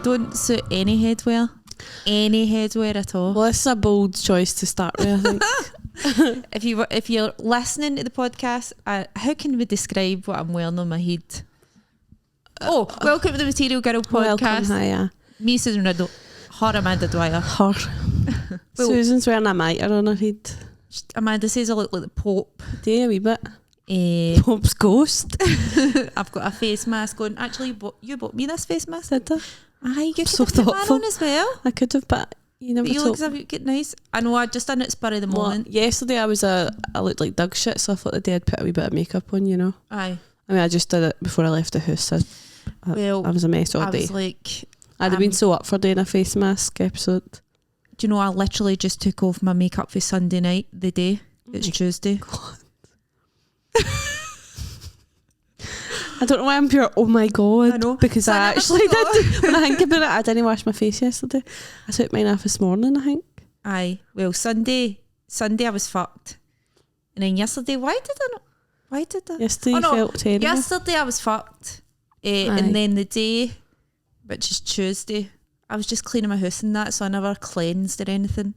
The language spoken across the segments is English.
don't suit any headwear. Any headwear at all. Well, this is a bold choice to start with, I think. If you're listening to the podcast, how can we describe what I'm wearing on my head? Welcome to the Material Girl podcast. Welcome, hiya. Me, Susan Riddell. Her, Amanda Dwyer. Her. Well, Susan's wearing a mitre on her head. Amanda says I look like the Pope. Do you a wee bit? Pope's ghost. I've got a face mask on. Actually, you bought me this face mask. Did I? Aye, you could so have put mine thoughtful. on as well. I could have, but you never But you told. look as if you get nice. I know, I just done it spur of the moment. Yesterday I looked like dog shit, so I thought the day I'd put a wee bit of makeup on, you know. Aye. I mean, I just did it before I left the house. I was a mess all day. I was like... I'd have been so up for doing a face mask episode. Do you know, I literally just took off my makeup for Sunday night, the day. It's Tuesday. God. I don't know why I'm pure, oh my God. I know. Because So I I never actually forgot. did. When I think about it, I didn't wash my face yesterday. I took mine off this morning, I think. Aye. Well, Sunday I was fucked. And then yesterday, why did I? Yesterday you felt terrible. Yesterday I was fucked. Aye. And then the day, which is Tuesday, I was just cleaning my house and that, so I never cleansed or anything.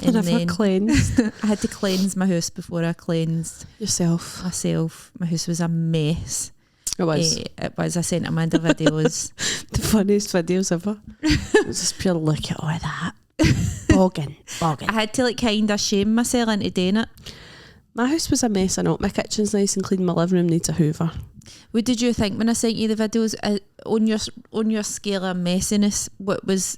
And then cleansed. I had to cleanse my house before I cleansed Yourself. myself. My house was a mess. It was. It was. I sent Amanda videos. The funniest videos ever. It was just pure look at all that. Bogging. I had to kind of shame myself into doing it. My house was a mess, I know. My kitchen's nice and clean. My living room needs a hoover. What did you think when I sent you the videos? On your scale of messiness,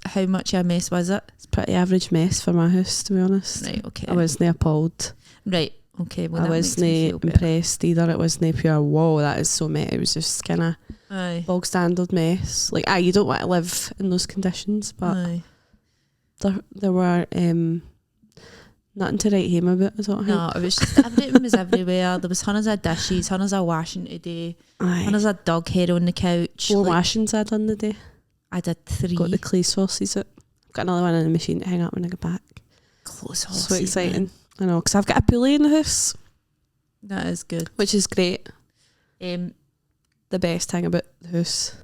how much of a mess was it? It's a pretty average mess for my house, to be honest. Right, okay. I wasn't appalled. Right, okay. Well, I wasn't impressed either. It wasn't pure, whoa, that is so messy. It was just kind of bog standard mess. Like, you don't want to live in those conditions, but there were nothing to write home about, is what I think. No, it was just, everything was everywhere. There was hundreds of dishes, hundreds of washing today, hundreds of dog hair on the couch. 4 washings I done the day. I did 3. Got the clay sauces out. Got another one in the machine to hang up when I get back. Close horses. So exciting. Man. I know, because I've got a pulley in the house. That is good. Which is great. The best thing about the house.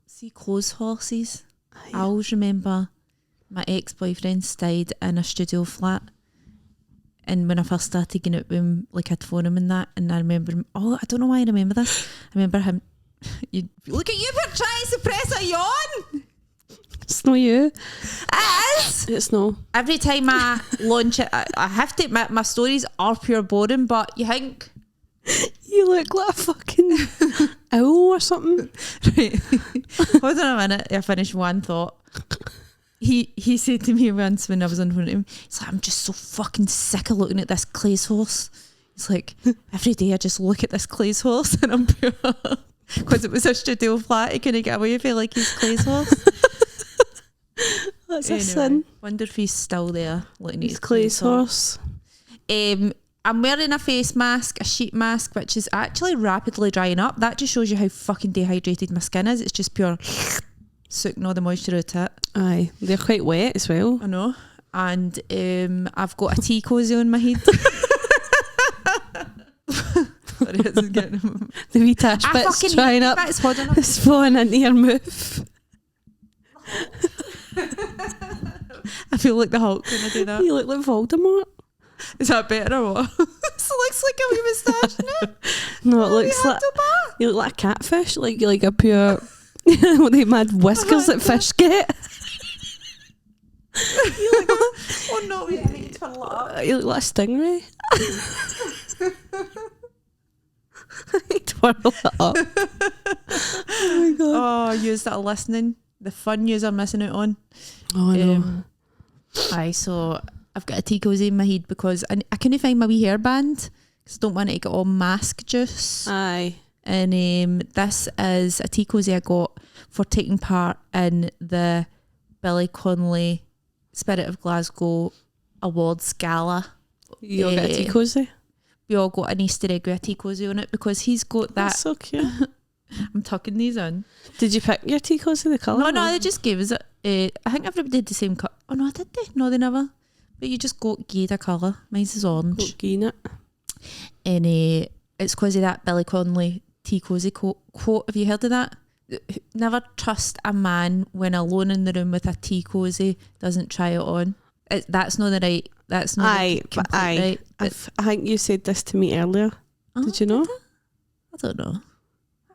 See, clothes horses. I always remember my ex-boyfriend stayed in a studio flat, and when I first started getting out with him, like I'd phone him and that, and I remember him, I don't know why I remember this. I remember him, look at you for trying to suppress a yawn. It's no you. It is. It's no. Every time I launch it, I have to admit my stories are pure boring, but you think... You look like a fucking owl or something. Right. Hold on a minute, I finished one thought. He said to me once when I was on front of him, he's like, I'm just so fucking sick of looking at this Clay's horse. He's like, every day I just look at this Clay's horse and I'm pure, because it was a studio flat, he couldn't get away with it like he's Clay's horse. That's a sin. Wonder if he's still there looking at his Clay's horse. I'm wearing a face mask, a sheet mask, which is actually rapidly drying up. That just shows you how fucking dehydrated my skin is. It's just pure sucking all the moisture out of it. Aye, they're quite wet as well. I know. And I've got a tea cosy on my head. Sorry, this is getting... The wee tash bit's drying up. It's falling into your mouth. I feel like the Hulk when I do that. You look like Voldemort. Is that better or what? This looks like a wee moustache now. No, it looks like... You look like a catfish. Like a pure... What they mad whiskers that fish get. You look like oh no, wait, I need to turn up. You look like a stingray. I twirl it up. Oh my god. Oh, yous that are listening, the fun yous are missing out on. Oh, I know. So I've got a tea cozy in my head because I couldn't find my wee hairband because I don't want it to get all mask juice. Aye. And this is a tea cozy I got for taking part in the Billy Connolly Spirit of Glasgow Awards Gala. You all got a tea cozy? We all got an Easter egg with a tea cozy on it because he's got that. That's so cute. I'm tucking these in. Did you pick your tea cozy, the colour? No, they just gave us it. I think everybody did the same colour. Oh no, did they? No, they never. But you just got gave a colour. Mine's is orange. Got it. And it's because of that Billy Connolly tea cozy quote. Have you heard of that? Never trust a man when alone in the room with a tea cosy doesn't try it on. That's not the right. That's not right. I think you said this to me earlier. Did you know? I don't know.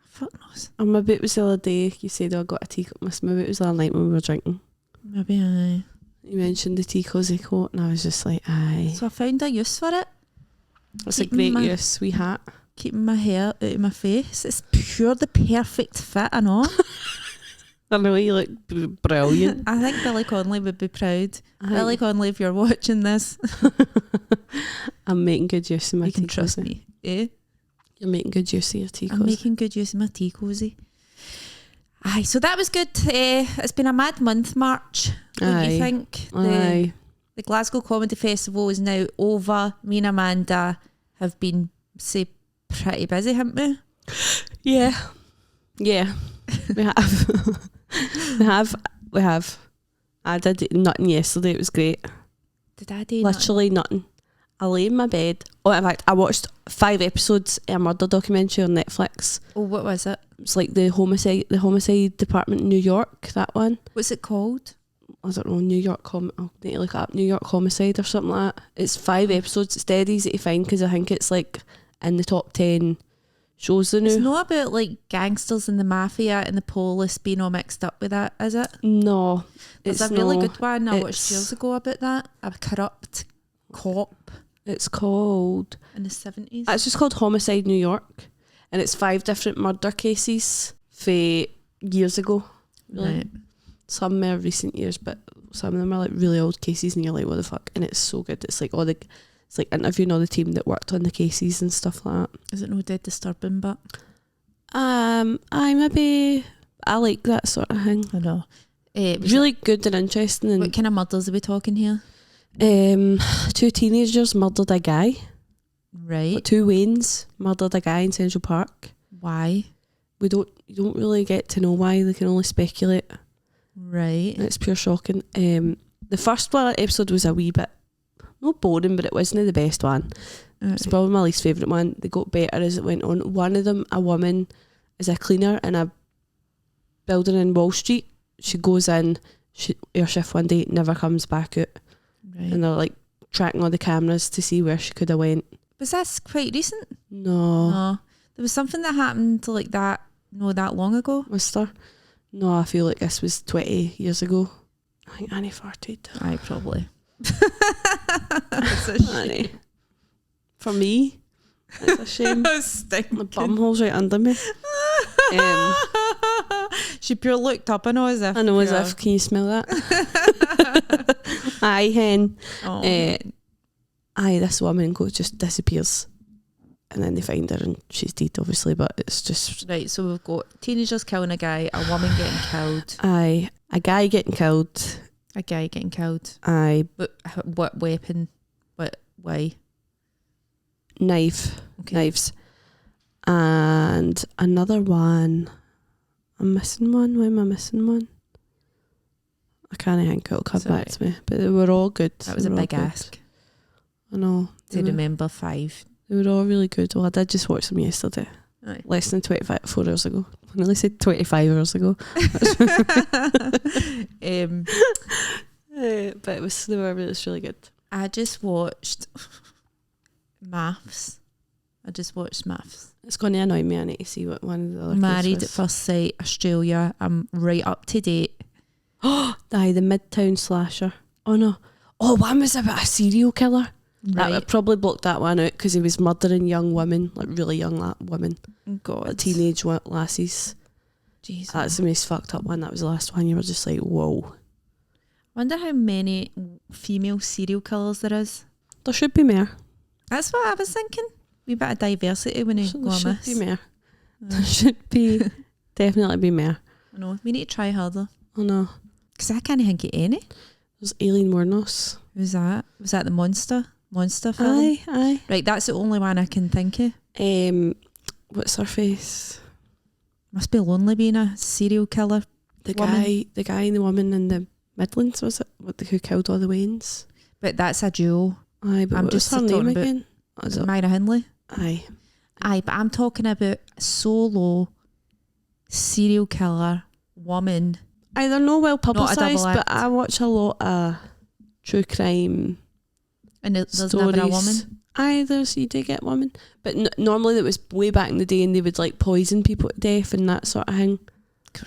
Fuck knows. Or maybe it was the other day you said, I got a tea cup. Maybe it was the other night when we were drinking. Maybe aye. You mentioned the tea cosy coat and I was just like, aye. So I found a use for it. It's a great use, wee hat. Keeping my hair out of my face. It's pure the perfect fit, I know. I know, you look brilliant. I think Billy Connolly would be proud. Billy Connolly, if you're watching this. I'm making good use of my tea cozy. You can trust me. Eh? You're making good use of your tea cozy. I'm making good use of my tea cozy. Aye, so that was good. It's been a mad month, March. Don't you think? Aye. The Glasgow Comedy Festival is now over. Me and Amanda have been, pretty busy, haven't we? Yeah. Yeah. We have. We have. I did nothing yesterday. It was great. Did I do literally nothing? I lay in my bed. Oh, in fact, I watched 5 episodes of a murder documentary on Netflix. Oh, what was it? It's like the homicide department in New York. That one. What's it called? I don't know. New York I'll need to look it up. New York Homicide or something like that. It's 5 episodes. It's dead easy to find because I think it's like in the top 10 shows. It's not about like gangsters and the mafia and the police being all mixed up with that, is it? No. It's a really good one I watched years ago about that. A corrupt cop. It's called... In the 70s? It's just called Homicide New York. And it's 5 different murder cases for years ago. Really. Right. Some more recent years, but some of them are like really old cases and you're like, what the fuck? And it's so good. It's like it's like interviewing all the team that worked on the cases and stuff like that. Is it no dead disturbing, but? I like that sort of thing. I know. Really good and interesting. And what kind of murders are we talking here? 2 teenagers murdered a guy. Right. 2 Waynes murdered a guy in Central Park. Why? You don't really get to know why. They can only speculate. Right. And it's pure shocking. The first episode was a wee bit not boring, but it wasn't the best one. It's probably my least favourite one. They got better as it went on. One of them, a woman, is a cleaner in a building in Wall Street. She goes in, her shift one day, never comes back out. Right. And they're like tracking all the cameras to see where she could have went. Was this quite recent? No. There was something that happened like that that long ago. Was there? No, I feel like this was 20 years ago. I think Annie farted. Aye, probably. That's a shame. Annie. For me, it's a shame. My bumhole's right under me. She pure looked up and as if. Can you smell that? Aye, hen. Oh, aye, this woman just disappears. And then they find her and she's dead, obviously, but it's just... Right, so we've got teenagers killing a guy, a woman getting killed. Aye, a guy getting killed. A guy getting killed. Aye. But what weapon? Why? Knife. Okay. Knives. And another one. I'm missing one. Why am I missing one? I can't think it'll come back to me. But they were all good. That was a big ask. I know. To remember 5. They were all really good. Well, I did just watch them yesterday. Aye. Less than 4 hours ago. I nearly said 25 hours ago. But it was really good. I just watched Maths. It's going to annoy me. I need to see what one of the other Married at First Sight, Australia. I'm right up to date. Aye, the Midtown Slasher. Oh no. Oh, one was about a serial killer. Right. I probably blocked that one out because he was murdering young women, like really young women. God. Like teenage lassies. Jesus. That's the most fucked up one. That was the last one. You were just like, whoa. Wonder how many female serial killers there is. There should be more. That's what I was thinking. We bit of diversity when you go on There this. should be more. There should be definitely be more. I know. We need to try harder. I know. Because I can't think of any. There's Aileen Wuornos. Who's that? Was that the monster film? Aye. Right, that's the only one I can think of. What's her face? Must be lonely being a serial killer. The guy and the woman in the Midlands, was it? Who killed all the Waynes? But that's a duo. Aye, but what was her name again? Myra Hindley. Aye. But I'm talking about solo serial killer, woman. Either no well publicised, act. but I watch a lot of true crime And there's stories. never a woman. Either, so you do get women. But normally it was way back in the day and they would like poison people to death and that sort of thing.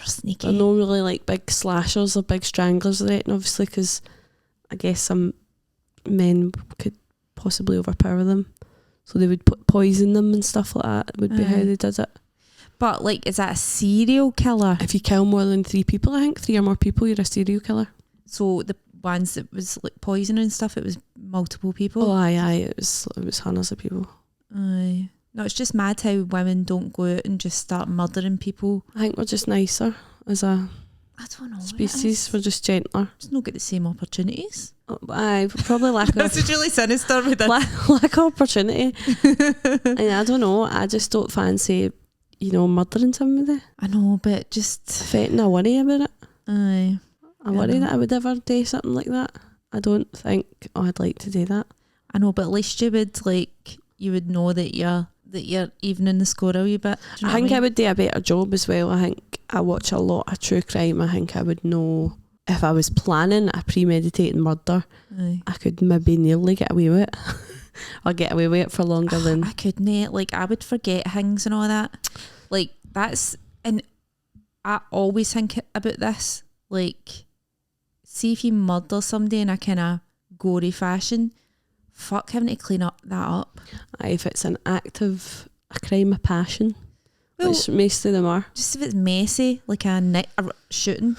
Sneaky. They're no really like big slashers or big stranglers or anything, obviously, because I guess some men could possibly overpower them. So they would poison them and stuff like that, would be how they did it. But like, is that a serial killer? If you kill more than 3 people, I think, 3 or more people, you're a serial killer. So the ones that was like poison and stuff, it was multiple people? Oh, aye, it was hundreds of people. Aye. No, it's just mad how women don't go out and just start murdering people. I think we're just nicer as a I don't know species. We're just gentler. Just not get the same opportunities. Oh, aye, probably lack of That's really sinister with that. lack of opportunity. And I don't know. I just don't fancy, murdering somebody. I know, but just Fetting I worry about it. Aye. I worry that I would ever do something like that. I don't think I'd like to do that. I know, but at least you would know that you're evening the score a wee bit. Do you know I think what I would do a better job as well. I think I watch a lot of true crime. I think I would know if I was planning a premeditated murder. Aye. I could maybe nearly get away with it. Or get away with it for longer than... I couldn't. Like, I would forget things and all that. Like, and I always think about this. Like, see if you murder somebody in a kind of gory fashion, fuck having to clean that up. If it's an act of a crime of passion, which most of them are. Just if it's messy, like a shooting,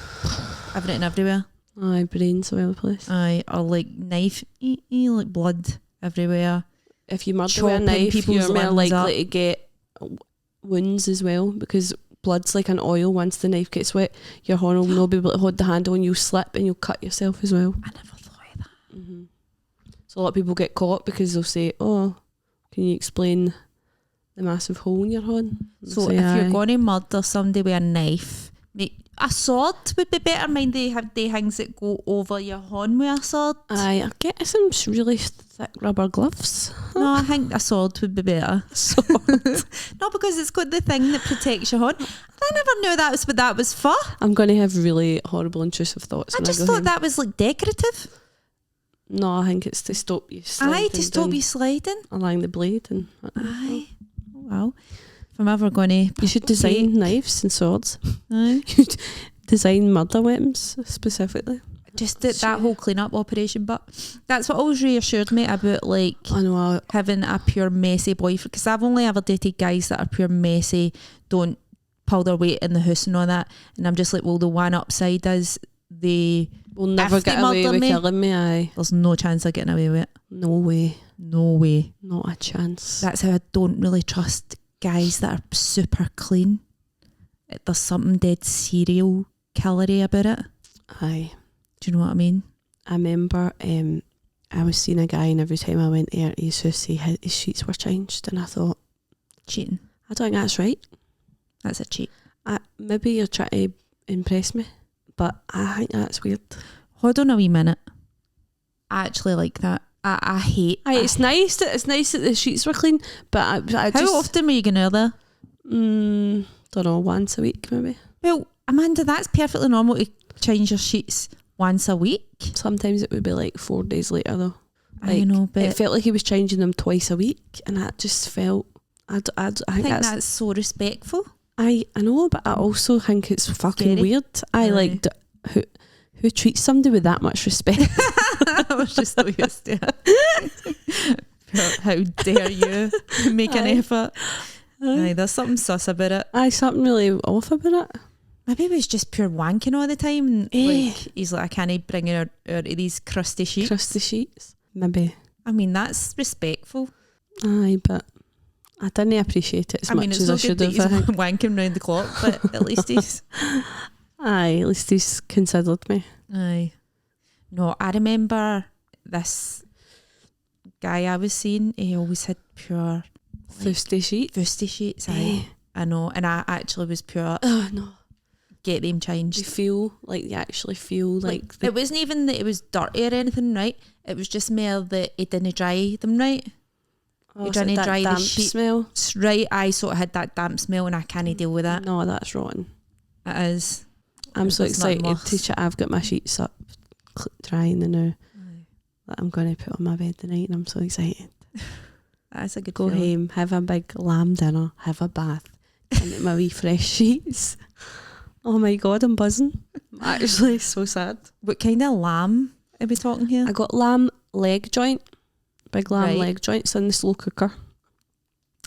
everything everywhere. Aye, brains all over the place. Aye, or like knife, like blood everywhere. If you murder with a knife, you're more likely to get wounds as well, because blood's like an oil. Once the knife gets wet, your horn will not be able to hold the handle and you'll slip and you'll cut yourself as well. I never thought of that. Mm-hmm. So a lot of people get caught because they'll say, oh, can you explain the massive hole in your horn? So if you're going to murder somebody with a knife, a sword would be better. Mind they have the things that go over your horn with a sword. Aye, I'll get some really thick rubber gloves. No, I think a sword would be better. Sword. No, because it's got the thing that protects your horn. I never knew that was what that was for. I'm going to have really horrible intrusive thoughts. I just thought that was like decorative. No, I think it's to stop you sliding. Aye, to stop you sliding along the blade. And aye. Oh, well, if I'm ever going to... You should design knives and swords. Aye. You should design murder weapons specifically. Just that whole clean-up operation, but that's what always reassured me about like having a pure messy boyfriend, because I've only ever dated guys that are pure messy, don't pull their weight in the house and all that, and I'm just like, well, the one upside is they will never get away with killing me. Aye, there's no chance of getting away with it. No way. Not a chance. That's how I don't really trust guys that are super clean. There's something dead serial killery about it. Aye. Do you know what I mean? I remember I was seeing a guy, and every time I went there, his house, his sheets were changed, and I thought, cheating. I don't think that's right. That's a cheat. Maybe you're trying to impress me, but I think that's weird. Hold on a wee minute. I actually like that. I hate. It's nice that the sheets were clean, but I how often were you going there? Don't know, once a week maybe. Well, Amanda, that's perfectly normal to change your sheets once a week. Sometimes it would be like 4 days later though. I know, but it felt like he was changing them twice a week, and that just felt. I think that's so respectful. I know, but I also think it's fucking weird. Who treats somebody with that much respect? I was just so used to it. How dare you make an effort? Aye, there's something sus about it. Something really off about it. Maybe he was just pure wanking all the time. And like, he's like, I can't bring her out of these crusty sheets. Crusty sheets, maybe. I mean, that's respectful. Aye, but I didn't appreciate it as much as I should have. He's wanking round the clock, but at least he's... Aye, at least he's considered me. Aye. No, I remember this guy I was seeing, he always had pure... Fusty sheets. Aye. I know, and I actually was pure... Oh, no. Get them changed. You actually feel like it wasn't even that it was dirty or anything, right? It was just more that it didn't dry them right. You didn't dry the sheet smell. Right, I sort of had that damp smell, and I can't deal with that. No, that's rotten. It is. I'm so excited to chat. I've got my sheets up drying now that I'm going to put on my bed tonight, and I'm so excited. That's a good Go home, have a big lamb dinner, have a bath, and get my wee fresh sheets. Oh my God, I'm buzzing. I'm actually so sad. What kind of lamb are we talking here? I got lamb leg joint, big lamb leg joints in the slow cooker.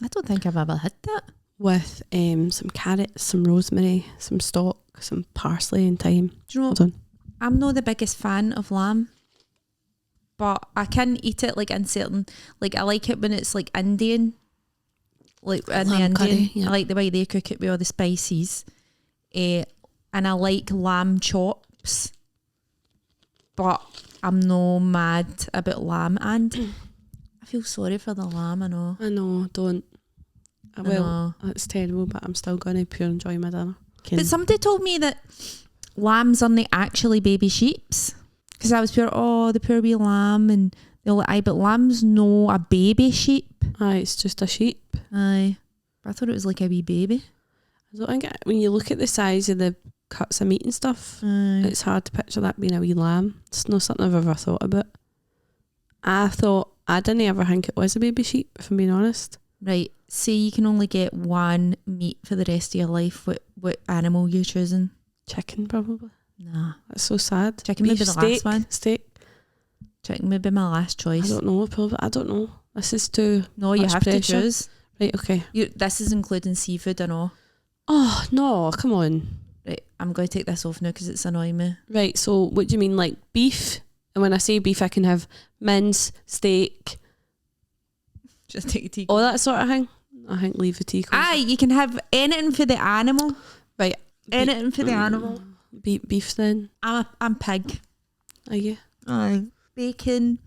I don't think I've ever had that. With some carrots, some rosemary, some stock, some parsley and thyme. Do you know what? I'm not the biggest fan of lamb, but I can eat it like in certain, like I like it when it's like Indian, like in lamb the Indian. Curry, yeah. I like the way they cook it with all the spices. And I like lamb chops, but I'm no mad about lamb, and I feel sorry for the lamb. I know, don't. Well, it's terrible, but I'm still going to pure enjoy my dinner. But somebody told me that lambs aren't actually baby sheeps, because I was pure, the poor wee lamb, and they're like, aye, but lamb's no a baby sheep. Aye, it's just a sheep. Aye, but I thought it was like a wee baby. I don't think when you look at the size of the cuts of meat and stuff, it's hard to picture that being a wee lamb. It's not something I've ever thought about. I didn't ever think it was a baby sheep, if I'm being honest. Right, say you can only get one meat for the rest of your life. What animal are you choosing? Chicken, probably. Nah, that's so sad. Chicken may be the last one. Steak. Chicken may be my last choice. I don't know. Probably. I don't know. This is too. No, you have to choose. Right. Okay. This is including seafood and all. Oh no! Come on. Right, I'm going to take this off now because it's annoying me. Right. So, what do you mean, like beef? And when I say beef, I can have mince, steak. Just take a tea. Oh, that sort of thing. I think leave the tea. Aye, you can have anything for the animal. Right. Anything for the animal. Beef then. I'm pig. Are you? Aye. Bacon.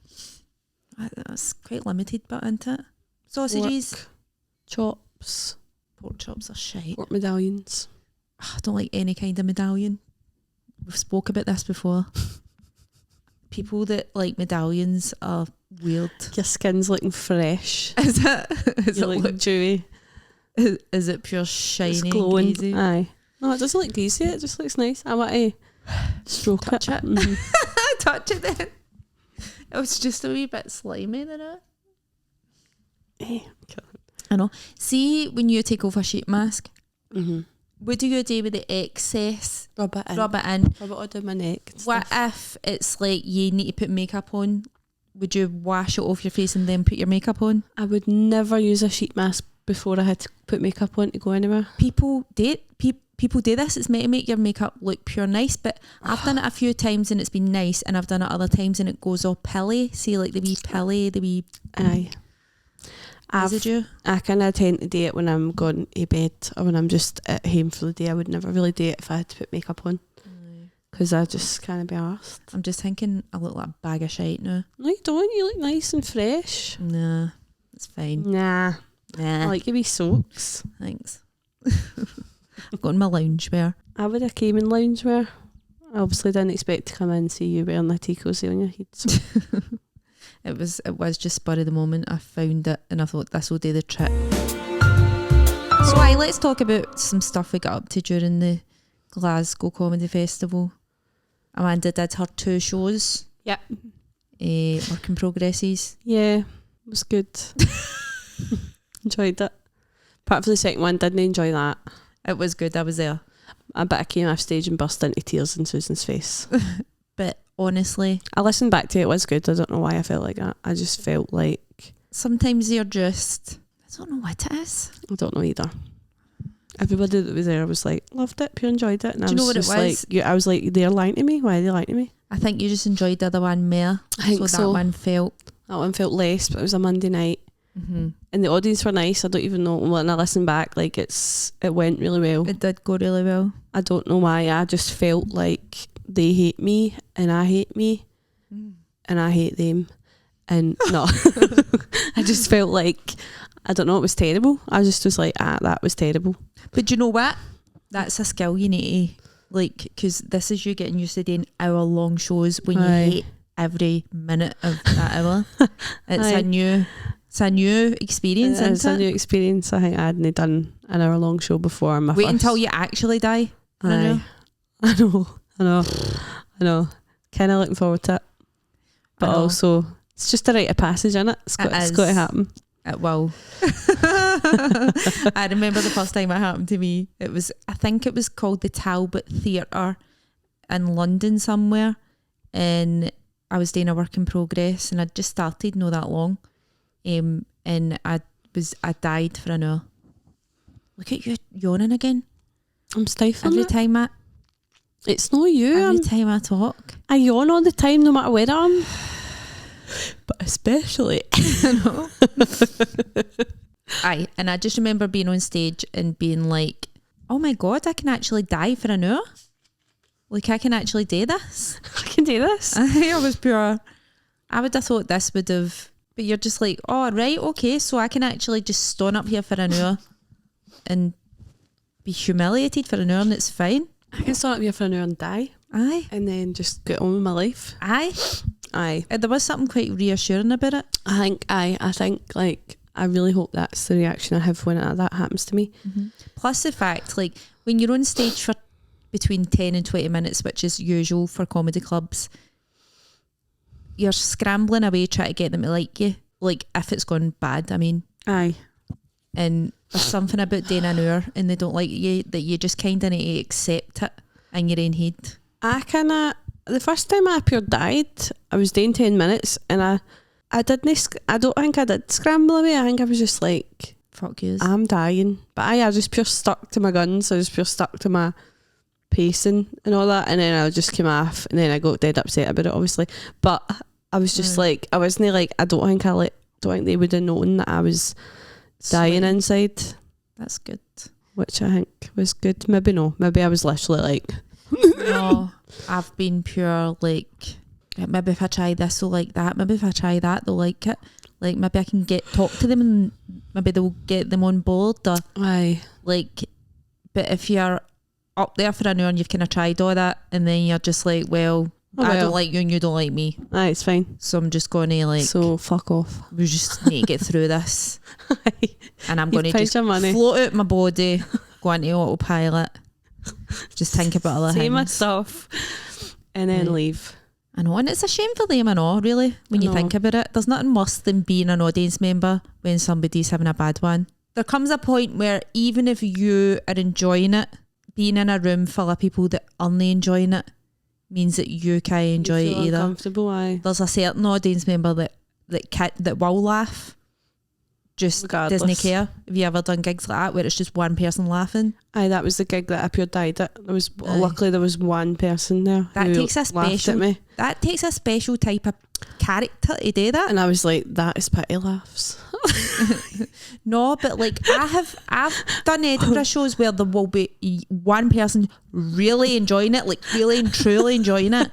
That's quite limited, but isn't it? Sausages. Pork chops. Pork chops are shite. Pork medallions. I don't like any kind of medallion. We've spoke about this before. People that like medallions are weird. Your skin's looking fresh. Is it? Is it look dewy? Is it pure shiny? It's glowing. Greasy? Aye. No, it doesn't look greasy. It just looks nice. I want to stroke touch it. Mm-hmm. Touch it then. It was just a wee bit slimy, didn't it? Hey. I know. See, when you take off a sheet mask, mm-hmm. what do you do with the excess? Rub it in. Rub it in. Rub it under my neck. What if it's like you need to put makeup on? Would you wash it off your face and then put your makeup on? I would never use a sheet mask before I had to put makeup on to go anywhere. People do this. It's meant to make your makeup look pure nice, but I've done it a few times and it's been nice, and I've done it other times and it goes all pilly. See, like the wee pilly, the wee... Aye. I kind of tend to do it when I'm going to bed or when I'm just at home for the day. I would never really do it if I had to put makeup on, because I just can't be arsed. I'm just thinking I look like a bag of shite now. No, you don't. You look nice and fresh. Nah, it's fine. Nah. I like your wee socks. Thanks. I've got my loungewear. I would have came in loungewear. I obviously didn't expect to come in and see you wearing a tea cozy on your head. So. It was just spur of the moment. I found it and I thought this will do the trick. So let's talk about some stuff we got up to during the Glasgow Comedy Festival. Amanda did her 2 shows. Yep. Work in progresses. Yeah, it was good. Enjoyed it. Apart from the second one, didn't enjoy that. It was good. I was there. I bet I came off stage and burst into tears in Susan's face. But honestly, I listened back to it. It was good. I don't know why I felt like that. I just felt like sometimes you're just, I don't know what it is. I don't know either. Everybody that was there was like, loved it, pure enjoyed it. And do you know what it was? Like, I was like, they're lying to me. Why are they lying to me? I think you just enjoyed the other one more. I think so. That one felt less, but it was a Monday night. Mm-hmm. And the audience were nice. I don't even know. When I listen back, like it went really well. It did go really well. I don't know why. I just felt like they hate me and I hate me and I hate them. And no, I just felt like, I don't know, it was terrible. I just was like, that was terrible. But do you know what? That's a skill you need to, like, because this is you getting used to doing hour-long shows when you hate every minute of that hour. It's a new experience, isn't it? It's a new experience. I think I hadn't done an hour-long show before. Wait until you actually die. I know. Kind of looking forward to it. But also, it's just a rite of passage, isn't it? It's got to happen. It will. I remember the first time it happened to me. I think it was called the Talbot Theatre in London somewhere. And I was doing a work in progress and I'd just started not that long. And I died for an hour. Look at you yawning again. I'm stifling every time it's no you. Every time I talk. I yawn all the time no matter where I am. But especially. Aye, and I just remember being on stage and being like, oh my God, I can actually die for an hour. Like I can actually do this. I can do this. I was pure. I would have thought this would have, but you're just like, oh right, okay, so I can actually just stand up here for an hour and be humiliated for an hour and it's fine. I can stand up here for an hour and die. Aye. And then just get on with my life. Aye. Aye. There was something quite reassuring about it. I think like I really hope that's the reaction I have when that happens to me. Mm-hmm. Plus the fact, like when you're on stage for between 10 and 20 minutes, which is usual for comedy clubs, you're scrambling away trying to get them to like you. Like if it's gone bad, I mean. Aye. And there's something about doing an hour and they don't like you that you just kind of need to accept it in your own head. The first time I pure died, I was doing 10 minutes and I don't think I did scramble away. I think I was just like, fuck you. I'm dying. But I just pure stuck to my guns. I just pure stuck to my pacing and all that. And then I just came off and then I got dead upset about it, obviously. But I was just like, I wasn't like, I don't think they would have known that I was dying inside. That's good. Which I think was good. Maybe no. Maybe I was literally like... No, I've been pure like, maybe if I try this they'll like that, maybe if I try that they'll like it, like maybe I can talk to them and maybe they'll get them on board or, aye, like, but if you're up there for an hour and you've kind of tried all that and then you're just like, well, I don't like you and you don't like me, aye, it's fine, so I'm just going to like, so fuck off, we just need to get through this. Aye. And I'm going to just float out my body, go into autopilot, just think about other things, say my stuff and then leave. I know, and it's a shame for them, I know, really, when you think about it. There's nothing worse than being an audience member when somebody's having a bad one. There comes a point where even if you are enjoying it, being in a room full of people that aren't enjoying it means that you can't enjoy it either. Uncomfortable, aye. There's a certain audience member that will laugh, just regardless. doesn't care. Have you ever done gigs like that where it's just one person laughing? Aye, that was the gig that I pure died at. Luckily there was one person there who laughed at me. That takes a special type of character to do that. And I was like, that is pity laughs. No, but like I've done Edinburgh shows where there will be one person really enjoying it, like really and truly enjoying it,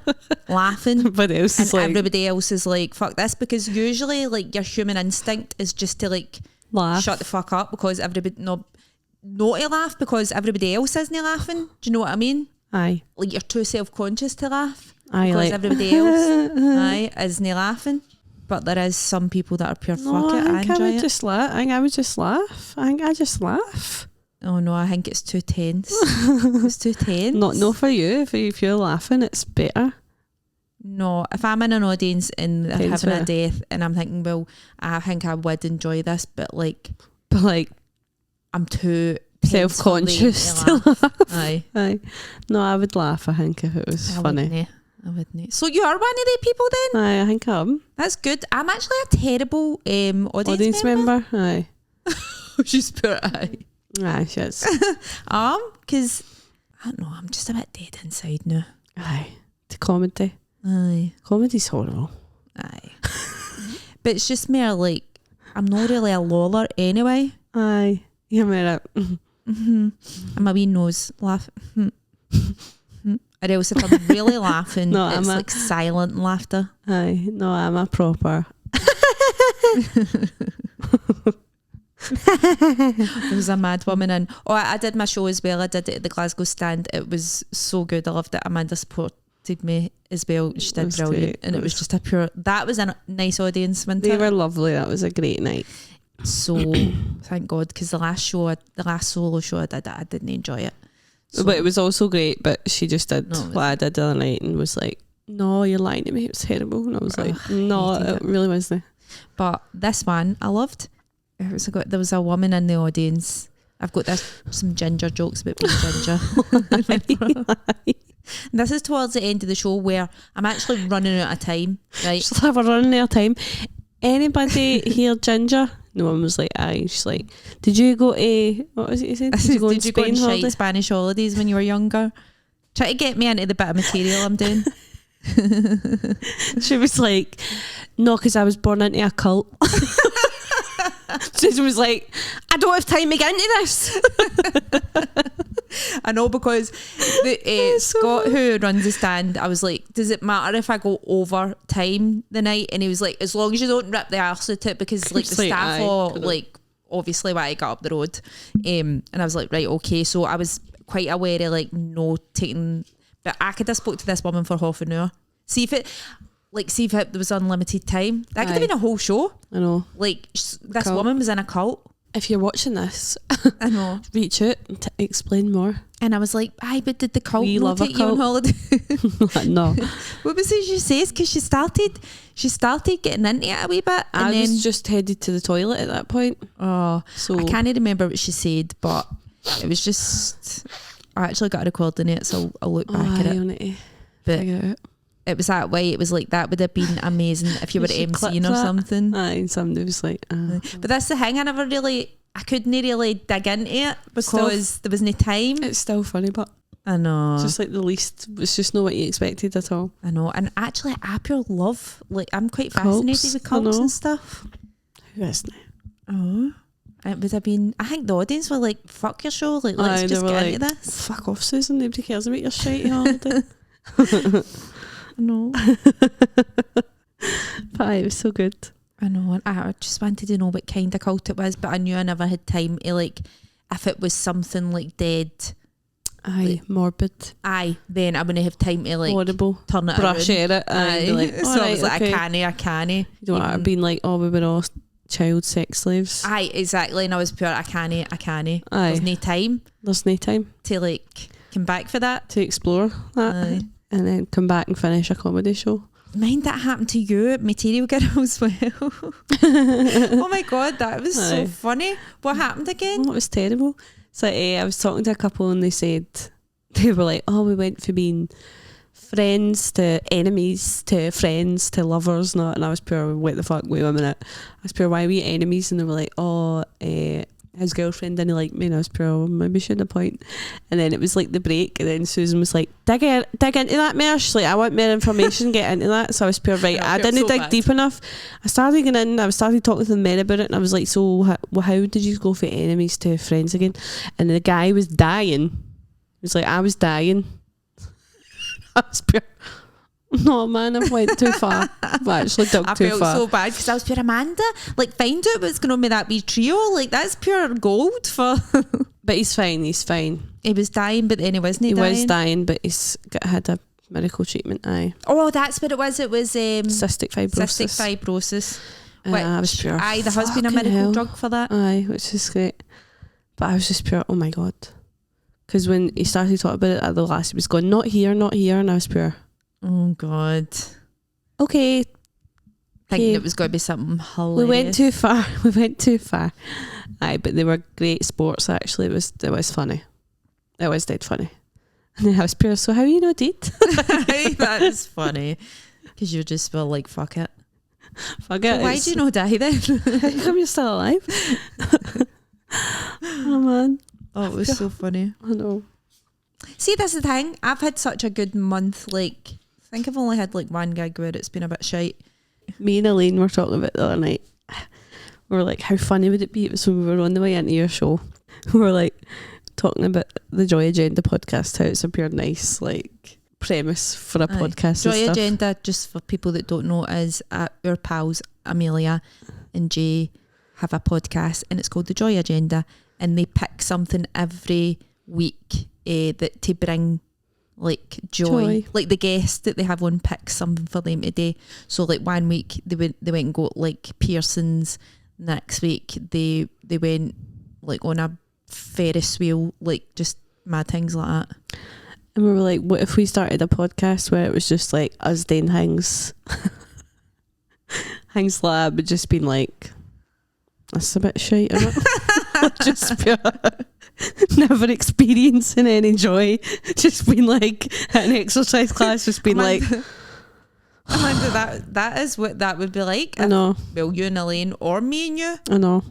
laughing, but everybody else is like, fuck this, because usually like your human instinct is just to like laugh, shut the fuck up, because everybody not to laugh because everybody else isn't laughing. Do you know what I mean? Aye. Like you're too self-conscious to laugh. Aye, because like everybody else isn't laughing. But there is some people that are pure fuck it. I enjoy it. I think I would just laugh. I think I just laugh. Oh no, I think it's too tense. It's too tense. No for you. If you're laughing, it's better. No, if I'm in an audience and they're Tense having a death and I'm thinking, well, I think I would enjoy this, but I'm too self-conscious to laugh. Aye. No, I would laugh, I think, if it was funny. I wouldn't. So you are one of the people then? Aye, I think I am. That's good. I'm actually a terrible audience member. Aye. She's pure aye. Aye, she is. Because I don't know, I'm just a bit dead inside now. Aye. To comedy. Aye. Comedy's horrible. Aye. But it's just more like, I'm not really a loller anyway. Aye. You're more I'm a wee nose laugh. Or else if I'm really laughing, it's like silent laughter. Aye, no, I'm a proper. There was a mad woman in. Oh, I did my show as well. I did it at the Glasgow Stand. It was so good. I loved it. Amanda supported me as well. She did brilliant. Great. And it was just that was a nice audience, wasn't They it? were lovely. That was a great night. So thank God, because the last solo show I did, I didn't enjoy it. So, but it was also great, but she just did No, what I did the other night and was like, no, you're lying to me, it was terrible. And I was like, no, it really wasn't. But this one I loved. There was a woman in the audience. I've got some ginger jokes about being ginger. This is towards the end of the show where I'm actually running out of time, right? She's like, we're running out of time. Anybody here ginger? No one was like, aye. She's like, did you go to, what was it you said? Did you go Did you go on shite Spanish holidays when you were younger? Try to get me into the bit of material I'm doing. She was like, no, because I was born into a cult. She was like, I don't have time to get into this. I know, because Scott, who runs the stand, I was like, does it matter if I go over time the night? And he was like, as long as you don't rip the arse out it, because like the staff are like obviously why I got up the road. And I was like, right, okay. So I was quite aware of like no taking, but I could have spoke to this woman for half an hour. See if there was unlimited time. That could have been a whole show. I know. Like this woman was in a cult. If you're watching this, I know, reach out and explain more. And I was like, aye, but did the cult not take you on holiday? No. What was it she says? Because she started getting into it a wee bit. And I was just headed to the toilet at that point. Oh, so I can't remember what she said, but it was just, I actually got a recording it, so I'll look back at it. But it was that way. It was like, that would have been amazing if you were MCing or something. Aye, somebody was like, But that's the thing, I couldn't really dig into it because there was no time. It's still funny, but I know. It's just like the least, it's just not what you expected at all. I know. And actually, I pure love, like, I'm quite fascinated with cults and stuff. Who isn't it? Oh. It would have been, I think the audience were like, fuck your show, like, let's just get into this. Fuck off, Susan, nobody cares about your shitey holiday. No. But it was so good. I know, and I just wanted to know what kind of cult it was, but I knew I never had time to, like, if it was something like dead, like, morbid, then I wouldn't have time to, like, horrible, turn it brush around. it, like, so I was like, okay. I can't. You don't want to be like, oh, we were all child sex slaves. Exactly, and I was pure, I can't. There's no time to, like, come back for that, to explore that, and then come back and finish a comedy show. Mind that happened to you at Material Girl as well. Oh my god, that was so funny. What happened again? Oh, it was terrible. So I was talking to a couple and they were like, oh, we went from being friends to enemies to friends to lovers, and I was pure, what the fuck, wait a minute. I was pure, why are we enemies? And they were like, oh, his girlfriend didn't like me, and I was pure, maybe shouldn't have point. And then it was like the break, and then Susan was like, dig into that more. She's like, I want more information, get into that. So I was pure, right, I didn't dig deep enough. I started getting in, I started talking to the men about it, and I was like, so how did you go from enemies to friends again? And the guy was dying. He was like, I was dying. I was pure, no man, I went too far. I actually dug too far. I felt so bad because I was pure, Amanda, like, find out what's going on with that wee trio, like, that's pure gold for. But he's fine. He was dying, but then he wasn't. He was dying, but had a medical treatment. Oh, that's what it was. It was cystic fibrosis. Which, I was pure, there has been a medical drug for that. Which is great. But I was just pure, oh my god. Because when he started talking about it, the last he was going, not here, and I was pure, oh god. Okay. Thinking it was going to be something hilarious. We went too far. But they were great sports, actually. It was funny. It was dead funny. And then I was pure, so how are you not dead? That is funny. Because you just feel like, fuck it. Fuck it. So why do you not die then? How come you're still alive? Oh man. Oh, it was so funny. I know. See, that's the thing. I've had such a good month. Like, I think I've only had like one gig where it's been a bit shite. Me and Elaine were talking about the other night. We were like, how funny would it be? So we were on the way into your show. We were like talking about the Joy Agenda podcast, how it's a pure nice like premise for a podcast. Joy Agenda, just for people that don't know, is our pals Amelia and Jay have a podcast, and it's called the Joy Agenda, and they pick something every week that to bring like joy. Like the guest that they have on picks something for them today. So like one week they went and got like piercings. Next week they went like on a Ferris wheel, like just mad things like that. And we were like, what if we started a podcast where it was just like us doing things? Things like that, but just being like, that's a bit shite, isn't it? Just pure, never experiencing any joy. Just being like at an exercise class, just being like, Amanda, that is what that would be like. I know. Well, you and Elaine or me and you. I know.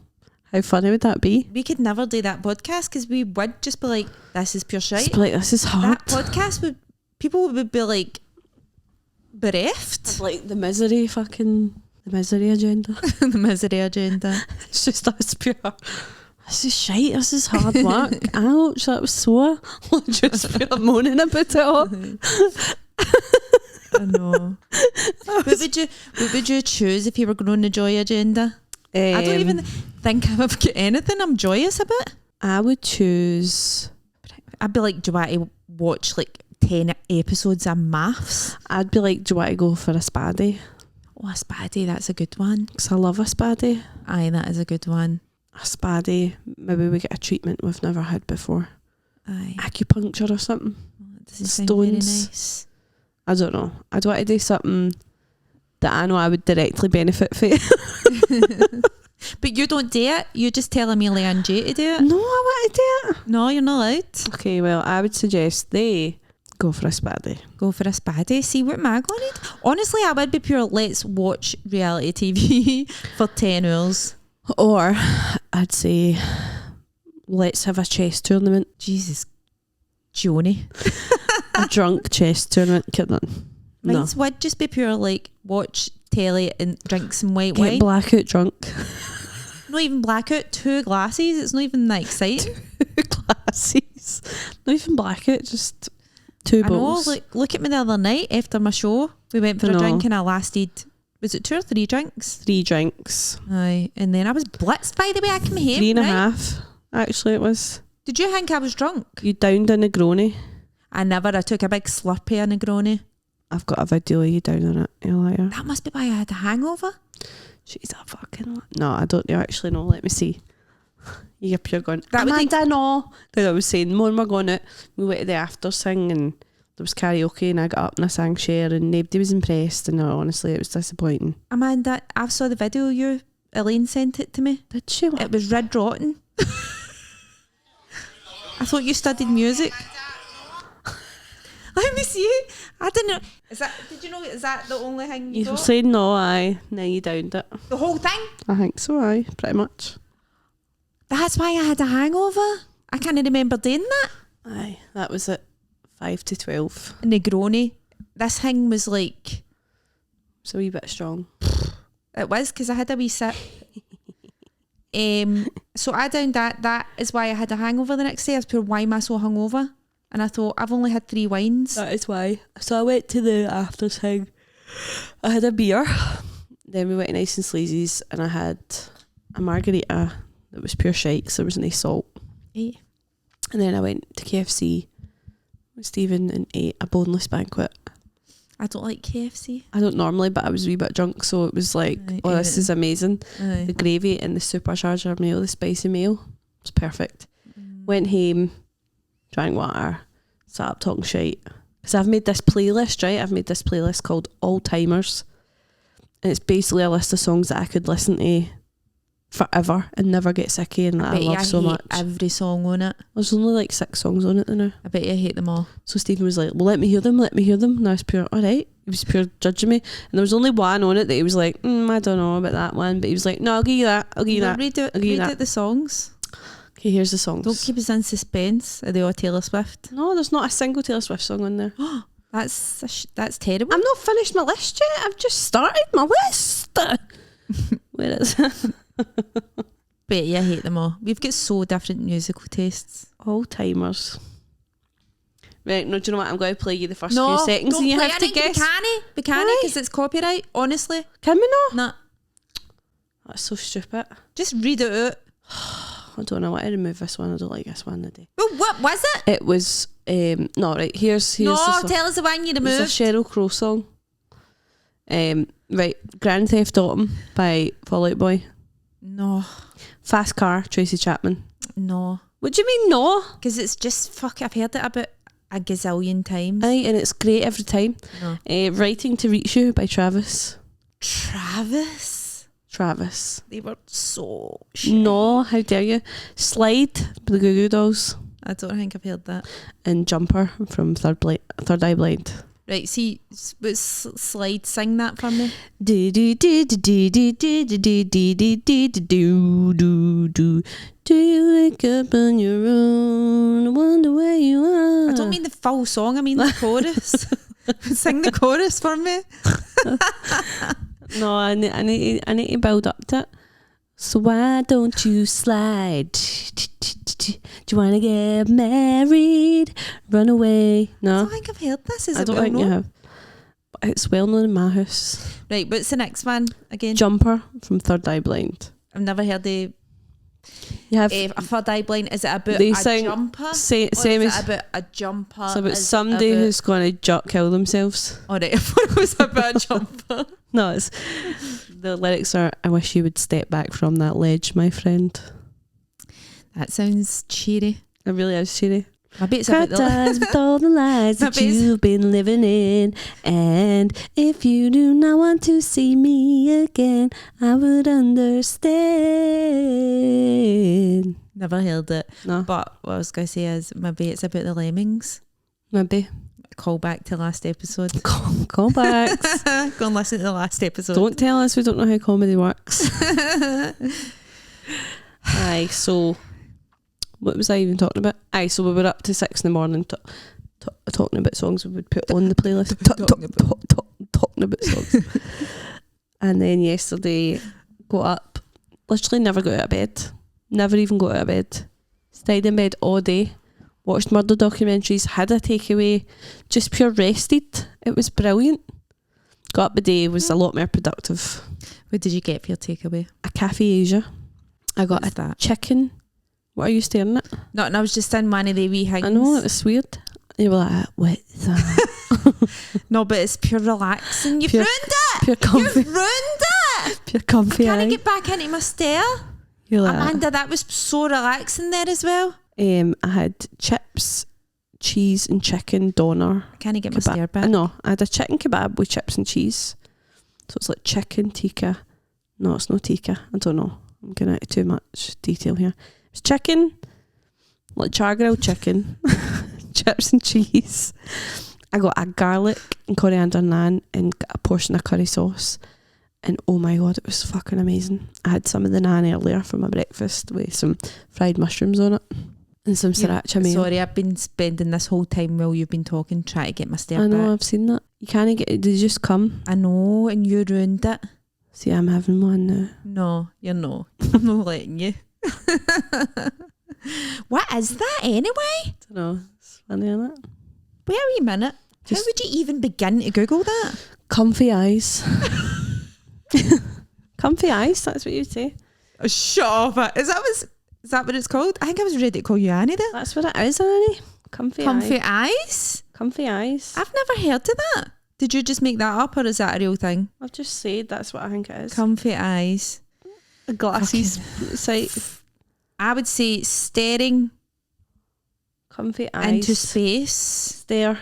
How funny would that be? We could never do that podcast because we would just be like, this is pure shite. Just be like, this is hard. That podcast people would be like bereft. Like the misery agenda. The misery agenda. It's just us pure. This is shite. This is hard work. Ouch, that was sore. Just pure moaning about it all. I know. What would you choose if you were going on the joy agenda? I don't even think I've got anything I'm joyous about. I would choose. I'd be like, do you want to watch like 10 episodes of maths? I'd be like, do you want to go for a spa day? Oh, a spa day, that's a good one. Because I love a spa day. Aye, that is a good one. A spa day. Maybe we get a treatment we've never had before. Aye. Acupuncture or something. Does it sound very nice? I don't know. I'd want to do something that I know I would directly benefit from. But you don't do it. You're just telling me Leanne J to do it. No, I want to do it. No, you're not allowed. Okay, well, I would suggest they go for a spa day. Go for a spa day. See what Mag wanted. Honestly, I would be pure, let's watch reality TV for 10 hours. Or I'd say, let's have a chess tournament. Jesus, Joni. A drunk chess tournament. No. Mine would just be pure, like, watch telly and drink some white Get wine. blackout drunk. Not even blackout, 2 glasses. It's not even that exciting. 2 glasses. Not even blackout, just 2 bowls. I know, look at me the other night after my show. We went for a drink and I lasted, was it 2 or 3 drinks? 3 drinks. Aye, and then I was blitzed by the way I came home. 3.5, actually it was. Did you think I was drunk? You downed a Negroni. I took a big slurpee of Negroni. I've got a video of you downing it, you liar. That must be why I had a hangover. She's a fucking... No, I don't actually know. Let me see. You're pure going, Amanda, no. Because I was saying, when we're going out, we went to the after sing and there was karaoke and I got up and I sang Cher and nobody was impressed and honestly it was disappointing. Amanda, I saw the video Elaine sent it to me. Did she? It was red rotten. I thought you studied music. Let me see. I didn't know. Did you know, is that the only thing you were got? saying no, aye. Now you downed it. The whole thing? I think so, aye. Pretty much. That's why I had a hangover. I can't remember doing that. Aye, that was at 5 to 12. Negroni. This thing was like... It's a wee bit strong. It was, because I had a wee sip. So I downed that. That is why I had a hangover the next day. I was pure, why am I so hungover? And I thought, I've only had 3 wines. That is why. So I went to the after thing. I had a beer. Then we went to Nice and Sleazy's and I had a margarita that was pure shite because there wasn't any salt. Yeah. And then I went to KFC with Stephen and ate a boneless banquet. I don't like KFC. I don't normally, but I was a wee bit drunk, so it was like, oh, this is amazing. Aye. The gravy and the supercharger meal, the spicy meal, was perfect. Went home, drank water, sat up talking shite. Because I've made this playlist, right? I've made this playlist called All Timers. And it's basically a list of songs that I could listen to forever and never get sick of and that I love so much. Every song on it. There's only like 6 songs on it now. I bet you hate them all. So Stephen was like, well, let me hear them. And I was pure, alright. He was pure judging me. And there was only one on it that he was like, I don't know about that one. But he was like, no, I'll give you that. Read out the songs. Okay, here's the songs. Don't keep us in suspense. Are they all Taylor Swift? No, there's not a single Taylor Swift song on there. That's terrible. I'm not finished my list yet. I've just started my list. Where is it? Bet you hate them all. We've got so different musical tastes. All timers. Right, no, do you know what? I'm going to play you the first few seconds and you have to guess. We can't because it's copyright, honestly. Can we not? Nah. That's so stupid. Just read it out. I don't know. I want to remove this one. I don't like this one today. Well, what was it? It was, no, right, here's the song. Tell us the one you removed. It's a Sheryl Crow song. Right, Grand Theft Autumn by Fall Out Boy. No. Fast Car, Tracy Chapman. No. What do you mean no? Because it's just fuck. I've heard it about a gazillion times. Aye, and it's great every time. No. Writing to Reach You by Travis. Travis. They were so shit. No, how dare you? Slide by the Goo Goo Dolls. I don't think I've heard that. And Jumper from Third Eye Blind. Right, see, Slide, sing that for me. Do do do do do do do do do do do do do do. Do you wake up on your own? I wonder where you are. I don't mean the full song. I mean the chorus. Sing the chorus for me. No, I need to build up to it. So why don't you slide? Do you want to get married? Run away? No. I don't think I've heard this. Is I it don't well think known? you have. But it's well known in my house. Right, what's the next one again? Jumper from Third Eye Blind. I've never heard the... You have a Third Eye Blind. Is it about they a sing jumper? Same Or is as... it about a jumper? It's about Is somebody about- who's going to kill themselves. Oh, right. I thought it was about a jumper. No, it's... The lyrics are, I wish you would step back from that ledge, my friend. That sounds cheery. It really is cheery. I bet it's Cut about ties with all the lies that bet it's- you've been living in. And if you do not want to see me again, I would understand. Never heard it. No, But what I was going to say is maybe it's about the lemmings. maybe. Call back to last episode. Callbacks. Go and listen to the last episode. Don't tell us we don't know how comedy works. Aye, so what was I even talking about? Aye, so we were up to 6 a.m. talking about songs we would put on the playlist. Talking about songs. And then yesterday, got up, literally never got out of bed. Never even got out of bed. Stayed in bed all day. Watched murder documentaries, had a takeaway, just pure rested. It was brilliant. Got up the day, was a lot more productive. What did you get for your takeaway? A Cafe Asia. I got What's a that? chicken. What are you staring at? No, and I was just in one of the wee things. I know, it was weird. You were like, what's that? No, but it's pure relaxing. You've Pure- ruined it. Pure comfy. You've ruined it. Pure comfy. Can I aye. get back into my stare? You're like, Amanda, that was so relaxing there as well. I had chips, cheese and chicken doner. Can I get my stare back? No, I had a chicken kebab with chips and cheese. So it's like chicken tikka. No, it's no tikka. I don't know. I'm getting into too much detail here. It's chicken, like char grilled chicken, chips and cheese. I got a garlic and coriander naan and got a portion of curry sauce. And oh my god, it was fucking amazing. I had some of the naan earlier for my breakfast with some fried mushrooms on it. And some sriracha mayo. Sorry, I've been spending this whole time while you've been talking trying to get my stare I know, back. I've seen that. You can't get it, they just come. I know, and you ruined it. See, I'm having one now. No, you're not. I'm not letting you. What is that anyway? I don't know. It's funny, isn't it? Wait a wee minute. How Just- would you even begin to Google that? Comfy eyes. Comfy eyes, that's what you'd say. Oh, shut up. Is that what it's called? I think I was ready to call you Annie there. That's what it is, Annie. Comfy Comfy eyes. eyes? Comfy eyes. I've never heard of that. Did you just make that up or is that a real thing? I've just said that's what I think it is. Comfy eyes. A glasses site. I would say staring Comfy eyes. into space. Stare.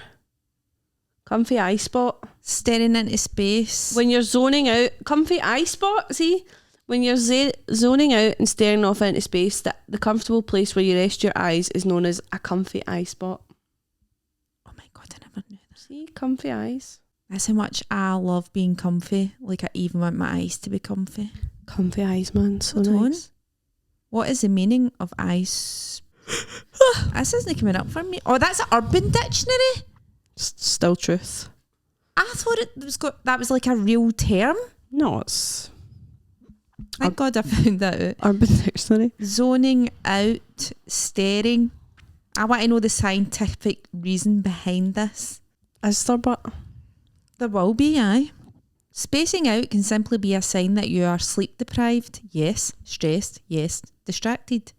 Comfy eye spot. Staring into space. When you're zoning out. Comfy eye spot, see? When you're zoning out and staring off into space, the comfortable place where you rest your eyes is known as a comfy eye spot. Oh my god, I never knew that. See? Comfy eyes. That's how much I love being comfy. Like I even want my eyes to be comfy. Comfy eyes, man. So Hold on. nice. What is the meaning of eyes? This isn't coming up for me. Oh, that's an Urban Dictionary. Still truth. I thought that was like a real term. No, it's Thank God I found that out. Urban Dictionary. Zoning out, staring. I want to know the scientific reason behind this. Is there but? There will be, aye. Spacing out can simply be a sign that you are sleep deprived, yes. Stressed, yes. Distracted.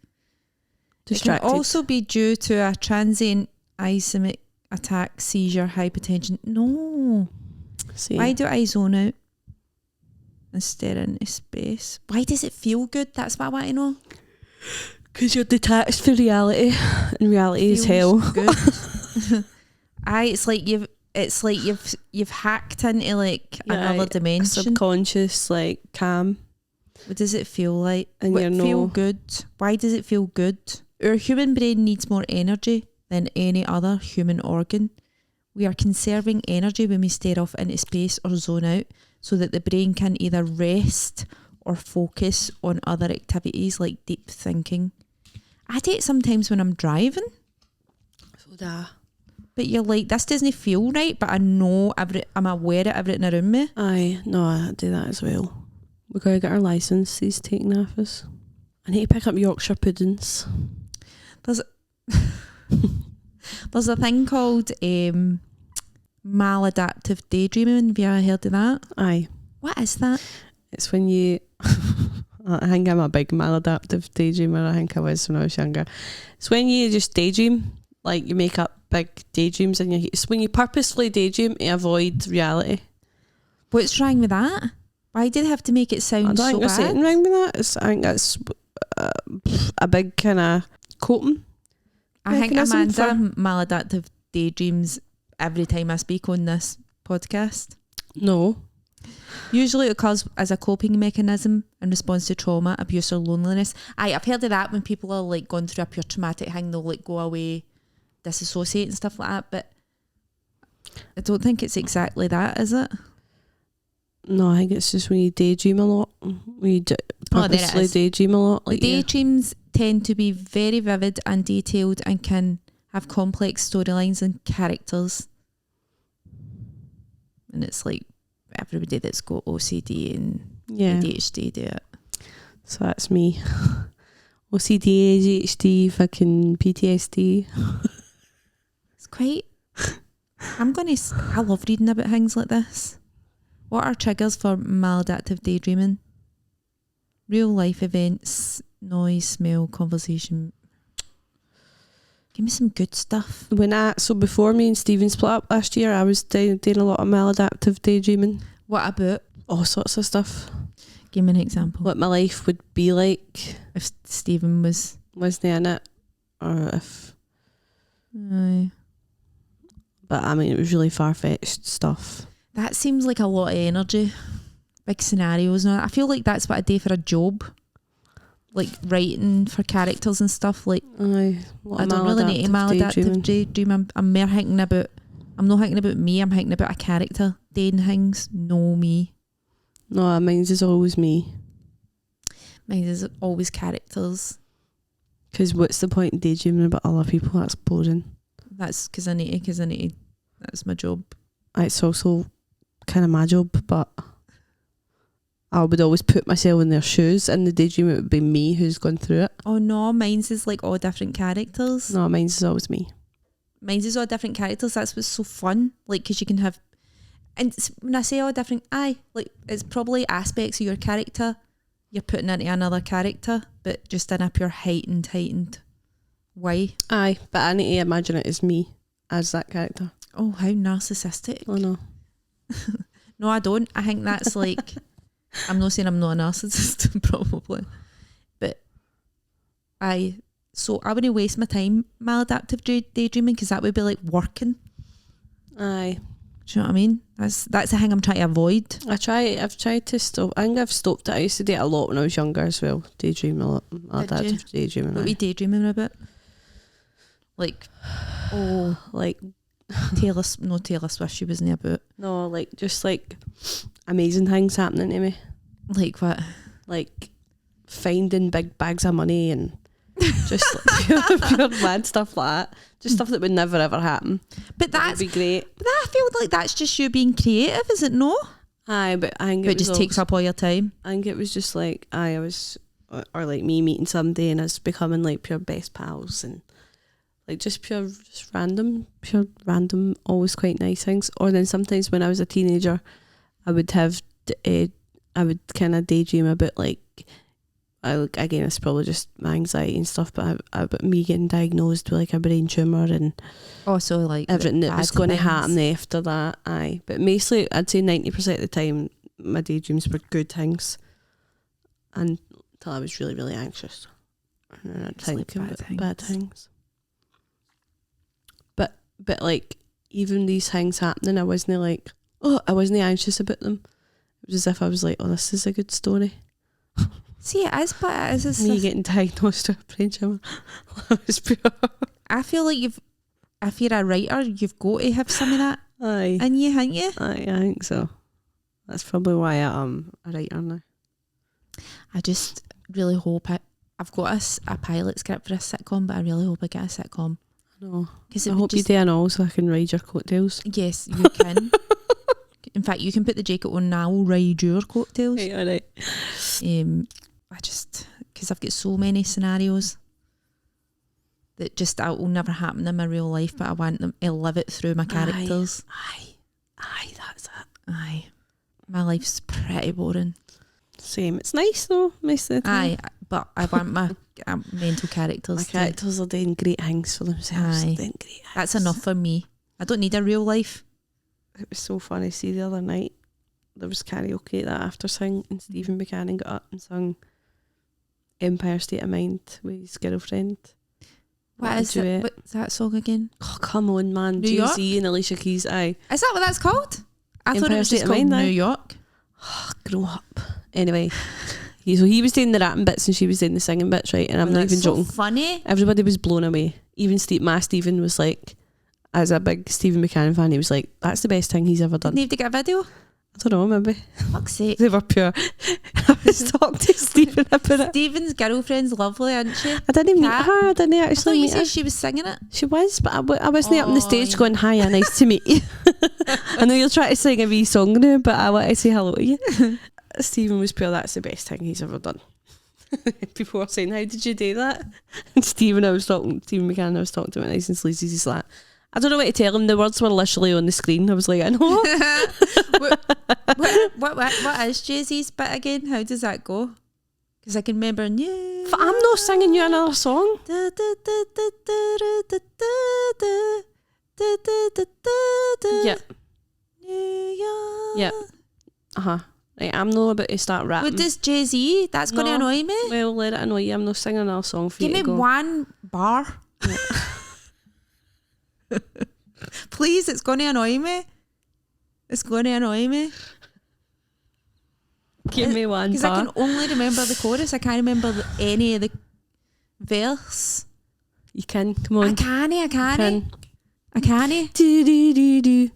Distracted. It can also be due to a transient ischemic attack, seizure, hypertension. No. See, Why do I zone out and stare into space? Why does it feel good? That's what I want to know. Because you're detached from reality, and reality is hell. Good. It's like you've hacked into like another dimension. Subconscious, like calm. What does it feel like? And you feel good. Why does it feel good? Our human brain needs more energy than any other human organ. We are conserving energy when we stare off into space or zone out, so that the brain can either rest or focus on other activities like deep thinking. I do it sometimes when I'm driving. But you're like, this doesn't feel right, but I know I'm aware of everything around me. Aye, no, I do that as well. We've got to get our licence, these taking off us. I need to pick up Yorkshire puddings. There's a thing called maladaptive daydreaming. Have you ever heard of that? Aye. What is that? It's when you... I think I'm a big maladaptive daydreamer. I think I was when I was younger. It's when you just daydream, like you make up big daydreams in your head. It's when you purposefully daydream to avoid reality. What's wrong with that? Why did they have to make it sound so bad? I don't think there's anything wrong with that. I think that's a big kind of coping. I think Amanda maladaptive daydreams every time I speak on this podcast. No. Usually it occurs as a coping mechanism in response to trauma, abuse or loneliness. I've heard of that when people are like going through a pure traumatic thing, they'll like go away, disassociate and stuff like that, but I don't think it's exactly that, is it? No, I think it's just when you daydream a lot. When you purposely daydream a lot. Like the daydreams tend to be very vivid and detailed and can have complex storylines and characters. And it's like everybody that's got OCD and ADHD do it. So that's me. OCD, ADHD, fucking PTSD. It's quite... I love reading about things like this. What are triggers for maladaptive daydreaming? Real life events, noise, smell, conversation. Give me some good stuff. So before me and Stephen split up last year, I was doing a lot of maladaptive daydreaming. What about? All sorts of stuff. Give me an example. What my life would be like if Stephen wasn't in it, or if. Aye. But I mean, it was really far-fetched stuff. That seems like a lot of energy. Big scenarios. I feel like that's what I do for a job. Like writing for characters and stuff. Like I don't really need a maladaptive daydream. I'm more thinking about... I'm not thinking about me, I'm thinking about a character doing things. No me. No, mine's is always me. Mine is always characters. Because what's the point in daydreaming about other people? That's boring. That's because I need to. That's my job. It's also kind of my job, but I would always put myself in their shoes. In the daydream, it would be me who's gone through it. Oh no, mine's is like all different characters. No, mine's is always me. Mine's is all different characters. That's what's so fun. Like, because you can have... And when I say all different, like, it's probably aspects of your character you're putting into another character, but just in a pure heightened way. Aye, but I need to imagine it as me, as that character. Oh, how narcissistic. Oh no. No, I don't. I think that's like... I'm not saying I'm not a narcissist, probably. But So I wouldn't waste my time maladaptive daydreaming, because that would be like working. Aye. Do you know what I mean? That's the thing I'm trying to avoid. I've tried to stop. I think I've stopped it. I used to do it a lot when I was younger as well. Daydream a lot. Maladaptive daydreaming. What were you daydreaming about? Like, Taylor Swift, she wasn't about. No, like, just like amazing things happening to me. Like what? Like finding big bags of money and just like, pure mad stuff like that. Just stuff that would never ever happen. But that would be great. But I feel like that's just you being creative, is it no? Aye, but I think it just takes up all your time. I think it was just like I was, or like me meeting somebody and us becoming like pure best pals, and like just random, always quite nice things. Or then sometimes when I was a teenager, I would have, I would kind of daydream about like, again, it's probably just my anxiety and stuff, but about me getting diagnosed with like a brain tumour and also like everything that was going to happen after that. Aye, but mostly I'd say 90% of the time my daydreams were good things, until I was really, really anxious. I'm not thinking about bad things. But like, even these things happening, I wasn't like, I wasn't anxious about them. It was as if I was like, oh, this is a good story. See, it is, but it is. Me getting diagnosed with a brain tumour. I feel like if you're a writer, you've got to have some of that. Aye. And you, haven't you? Aye, I think so. That's probably why I'm a writer now. I just really hope I've got a pilot script for a sitcom, but I really hope I get a sitcom. I know. I hope you do an all so I can ride your coattails. Yes, you can. In fact, you can put the jacket on and I will ride your coattails. Right, alright. I just, because I've got so many scenarios that just will never happen in my real life, but I want them to live it through my characters. Aye, that's it. Aye. My life's pretty boring. Same. It's nice though, most of the time. Aye, but I want my mental characters. My characters are doing great things for themselves. Aye. Doing great things. That's enough for me. I don't need a real life. It was so funny. See, the other night there was karaoke at that after sing, and Stephen Buchanan got up and sung Empire State of Mind with his girlfriend. What is it? What's that song again? Oh, come on, man. New York? Jay-Z and Alicia Keys. Aye. Is that what that's called? I thought Empire it was State just of called Mind, New York. Grow up. Anyway, so he was doing the rapping bits and she was doing the singing bits, right? And I'm not even joking. Funny. Everybody was blown away. Even Stephen was like, as a big Stephen Buchanan fan, he was like, that's the best thing he's ever done. Didn't he have to get a video? I don't know, maybe. Fuck's sake. They were pure. I was talking to Stephen about it. Stephen's girlfriend's lovely, isn't she? I didn't meet her. I didn't actually meet her. She was singing it. She was, but I wasn't up on the stage going, hiya, nice to meet you. I know you're trying to sing a wee song now, but I want to say hello to you. Stephen was pure, that's the best thing he's ever done. People were saying, how did you do that? And Stephen McCann, I was talking to him nice and sleazy. He's like, I don't know what to tell him. The words were literally on the screen. I was like, I know. what is Jay-Z's bit again? How does that go? Because I can remember, I'm not singing you another song. Yep. Yep. Right, I'm not about to start rapping. What does Jay-Z? That's going to annoy me. Well, let it annoy you. I'm not singing another song for you to go. Give me one bar. Yeah. Please, it's going to annoy me. It's going to annoy me. Give me one bar. Because I can only remember the chorus. I can't remember any of the verse. You can. Come on. I can't. Do, do, do, do.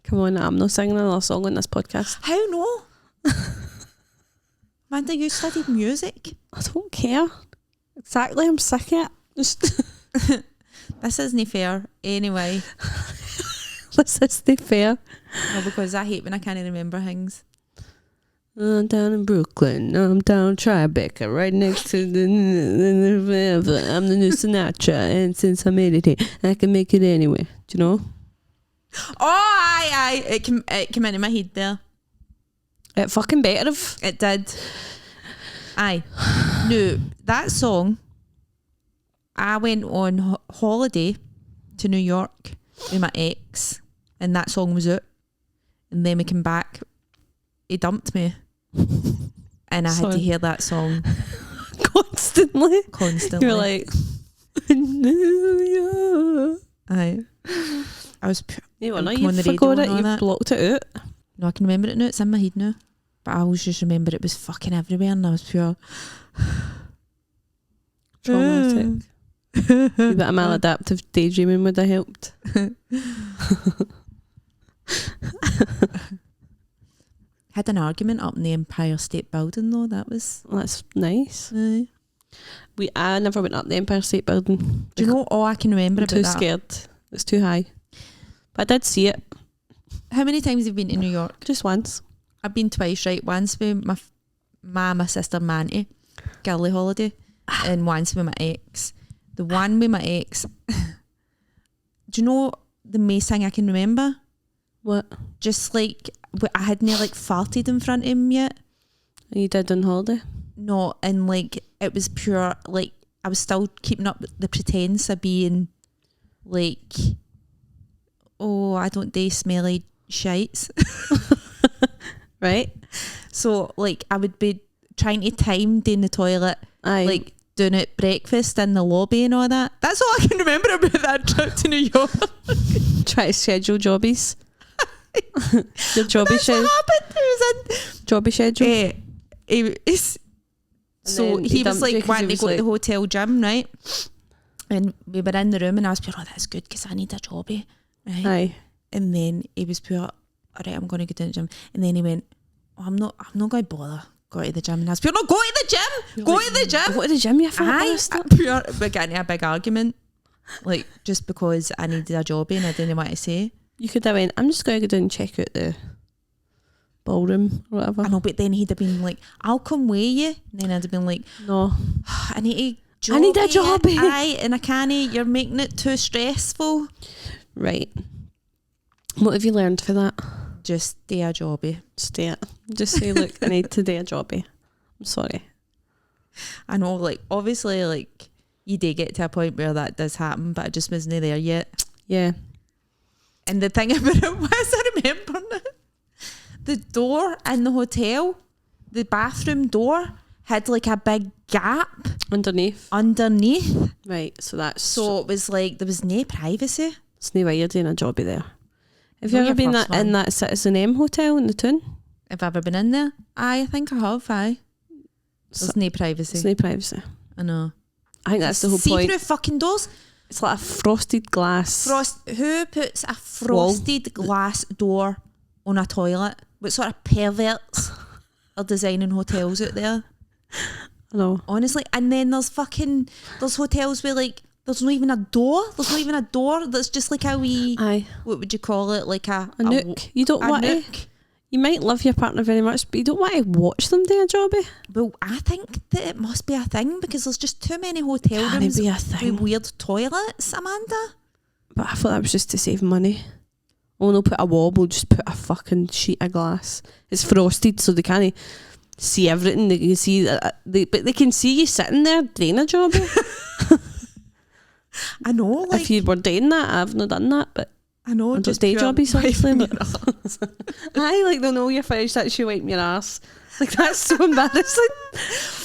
Come on, I'm not singing another song on this podcast. How no? Amanda, you studied music. I don't care. Exactly, I'm sick of it. This isn't fair. Anyway. This isn't fair. No, because I hate when I can't remember things. I'm down in Brooklyn. I'm down Tribeca, right next to the I'm the new Sinatra, and since I made it here, I can make it anywhere. Do you know? Oh, aye. It came into my head there. It fucking better have. It did. Aye. No, that song, I went on holiday to New York with my ex, and that song was out. And then we came back, he dumped me. And I had to hear that song constantly. You were like, New York. Aye. I was you forgot it, you blocked it out. No, I can remember it now, it's in my head now. But I always just remember it was fucking everywhere and I was pure traumatic. A bit of maladaptive daydreaming would have helped. Had an argument up in the Empire State Building though. That's nice. Aye. I never went up the Empire State Building. Do you know all I can remember I'm about too that? Scared. It's too high. But I did see it. How many times have you been to New York? Just once. I've been twice, right? Once with my sister Manty, girly holiday, and once with my ex. The one with my ex, do you know the most thing I can remember? What? Just like, I hadn't like farted in front of him yet. You did on holiday? No, and like, it was pure, like, I was still keeping up the pretense of being like, oh, I don't do smelly shites. Right? So like, I would be trying to time doing the toilet, like doing it breakfast in the lobby and all that. That's all I can remember about that trip to New York. Try to schedule jobbies. Your jobby schedule. What happened? It was in jobby schedule. He was like wanting to go to the hotel gym, right? And we were in the room and I was pure, that's good because I need a jobby, right? Aye. And then he was pure, all right, I'm going to go to the gym. And then he went, I'm not going to bother. Go to the gym. And I was pure, no, go to the gym. Go to the gym. Go to the gym, you fat bastard. We're getting a big argument. Like, just because I needed a jobby and I didn't know what to say. You could have went, I'm just going to go down and check out the ballroom or whatever. I know, but then he'd have been like, I'll come with you. And then I'd have been like, no, I need a jobby. I need a jobby. Aye, and I can't, you're making it too stressful. Right. What have you learned for that? Just do a jobby. Just say, look, I need to do a jobby. I'm sorry. I know, like, obviously, like, you do get to a point where that does happen, but I just wasn't there yet. Yeah. And the thing about it was, I remember now, the door in the hotel, the bathroom door, had like a big gap underneath. Right. So it was like there was no privacy. It's no way you're doing a jobby there. Have you ever been in that Citizen M hotel in the Toon? Have I ever been in there? I think I have. There's no privacy. There's no privacy. I know. I think that's the whole point. See-through fucking doors. It's like a frosted glass. Who puts a frosted glass door on a toilet? What sort of perverts are designing hotels out there? I know. Honestly. And then there's hotels where like there's not even a door. That's just like a wee, what would you call it? Like a nook. You don't want to. You might love your partner very much, but you don't want to watch them do a jobby. Well, I think that it must be a thing because there's just too many hotel rooms with weird toilets, Amanda. But I thought that was just to save money. Oh, they'll put a wall, we'll just put a fucking sheet of glass. It's frosted, so they can't see everything. They can see but they can see you sitting there doing a jobby. I know. Like, if you were doing that, I've not done that, but I know. Just day jobbies, obviously. I like they'll know you're finished. That's you wiping your ass. Like that's so embarrassing.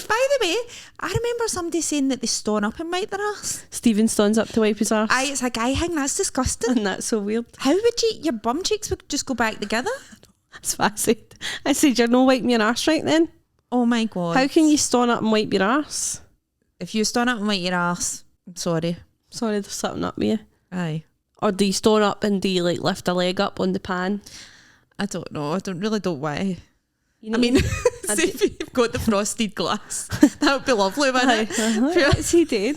By the way, I remember somebody saying that they stand up and wipe their ass. Stephen stands up to wipe his ass. It's like I think that's disgusting. And that's so weird. How would your bum cheeks would just go back together? That's what I said. I said you're not wiping your ass right then. Oh my god. How can you stand up and wipe your ass? If you stand up and wipe your ass, I'm sorry. Sorry, there's something up with you. Aye. Or do you stand up and do you like lift a leg up on the pan? I don't know. I don't why. I mean, see if you've got the frosted glass. That would be lovely, wouldn't it? What is he doing?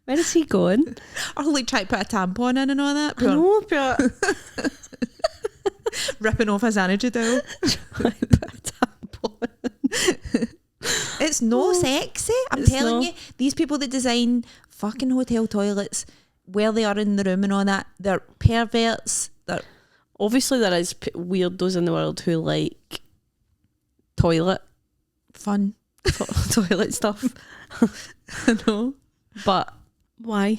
Where is he going? Or like try to put a tampon in and all that. I know, but ripping off his energy doll. Try to put a tampon. It's no sexy. I'm telling you, these people that design fucking hotel toilets, where they are in the room and all that, they're perverts. Obviously there is weirdos in the world who like toilet stuff. I know, but why?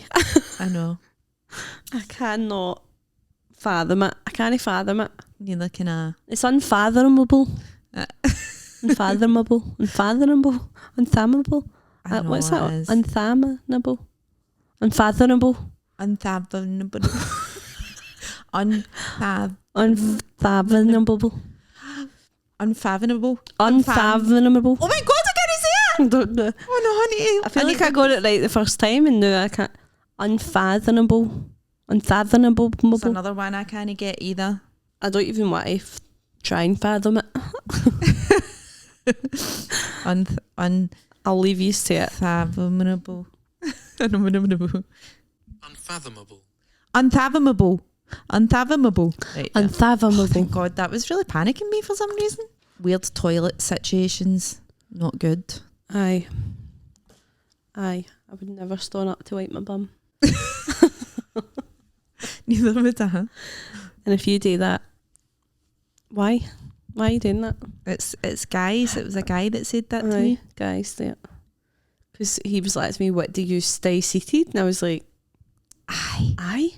I know. I cannot fathom it. I can't fathom it. Neither can I. It's unfathomable. Unfathomable. What's that? Unfathomable. Unfathomable. Unfathomable. Oh my god, I can't say it. I don't know. Oh no, honey. I feel like I got it right the first time and now I can't. Unfathomable. There's another one I can't get either. I don't even want to try and fathom it. I'll leave you to it. Unfathomable. Right, unfathomable. Oh, thank God, that was really panicking me for some reason. Weird toilet situations, not good. Aye. I would never stand up to wipe my bum. Neither would I. And if you do that, why? Why are you doing that? It's guys. It was a guy that said that to me. Guys, yeah. Because he was like to me, what, do you stay seated? And I was like, aye.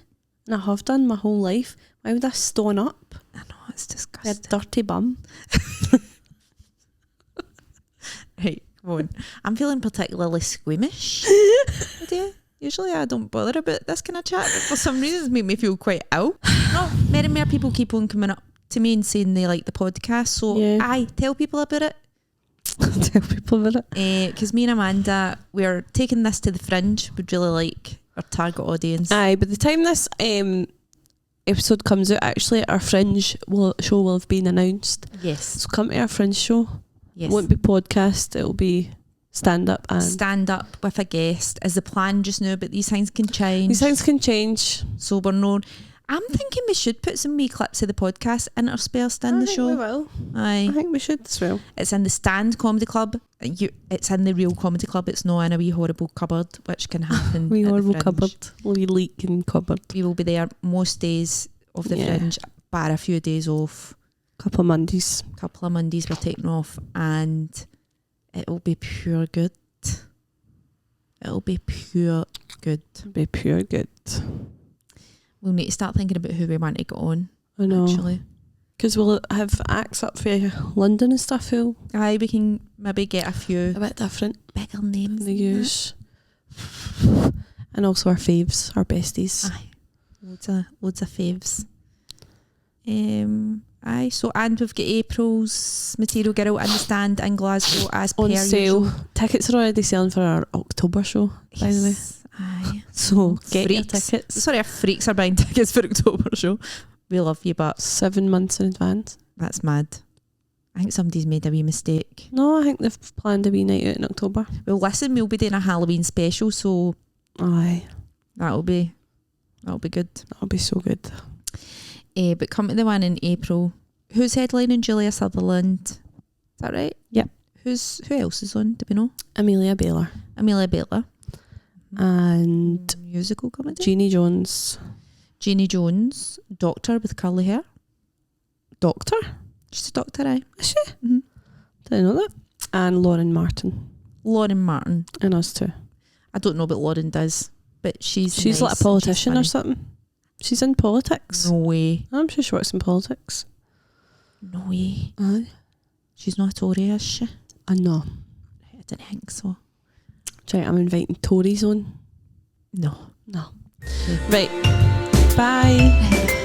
And I have done my whole life. Why would I stand up? I know, it's disgusting. A dirty bum. on. I'm feeling particularly squeamish today. Usually I don't bother about this kind of chat, but for some reason it's made me feel quite ill. No, more and more people keep on coming up to me and saying they like the podcast, so I tell people about it. Tell people about it. Because me and Amanda, we're taking this to the Fringe. We'd really like our target audience. Aye, by the time this episode comes out, actually our Fringe show will have been announced. Yes. So come to our Fringe show. Yes. It won't be podcast, it'll be stand up with a guest is the plan just now, but these things can change. So we're known. I'm thinking we should put some wee clips of the podcast interspersed in the show. We will. Aye. I think we should as well. It's in the Stand Comedy Club. It's in the real comedy club. It's not in a wee horrible cupboard, which can happen. Wee horrible Fringe. cupboard. Wee leaking cupboard. We will be there most days of the Fringe, bar a few days off. Couple of Mondays we're taking off, and it'll be pure good. We'll need to start thinking about who we want to get on. I know. Actually. Because we'll have acts up for London and stuff who... Aye, we can maybe get a few... A bit different. Bigger names. They use. And also our faves, our besties. Aye. Loads of faves. Aye, so and we've got April's Material Girl in the Stand in Glasgow as on per sale. usual. Tickets are already selling for our October show, by the way. Aye. So get your tickets. Sorry if freaks are buying tickets for October show. We love you, but 7 months in advance. That's mad. I think somebody's made a wee mistake. No, I think they've planned a wee night out in October. Well, listen, we'll be doing a Halloween special, so aye, that'll be good. That'll be so good. But come to the one in April. Who's headlining? Julia Sutherland. Is that right? Yep. Who else is on? Do we know? Amelia Baylor. And musical comedy. Jeannie Jones, doctor with curly hair. Doctor? She's a doctor, aye. Is she? Mm-hmm. Didn't know that. And Lauren Martin. And us too. I don't know what Lauren does, but she's nice, like a politician or something. She's in politics. No way. I'm sure she works in politics. No way. Aye. She's not a Tory, is she? I know. I didn't think so. Right, I'm inviting Tories on. No. Right. Bye.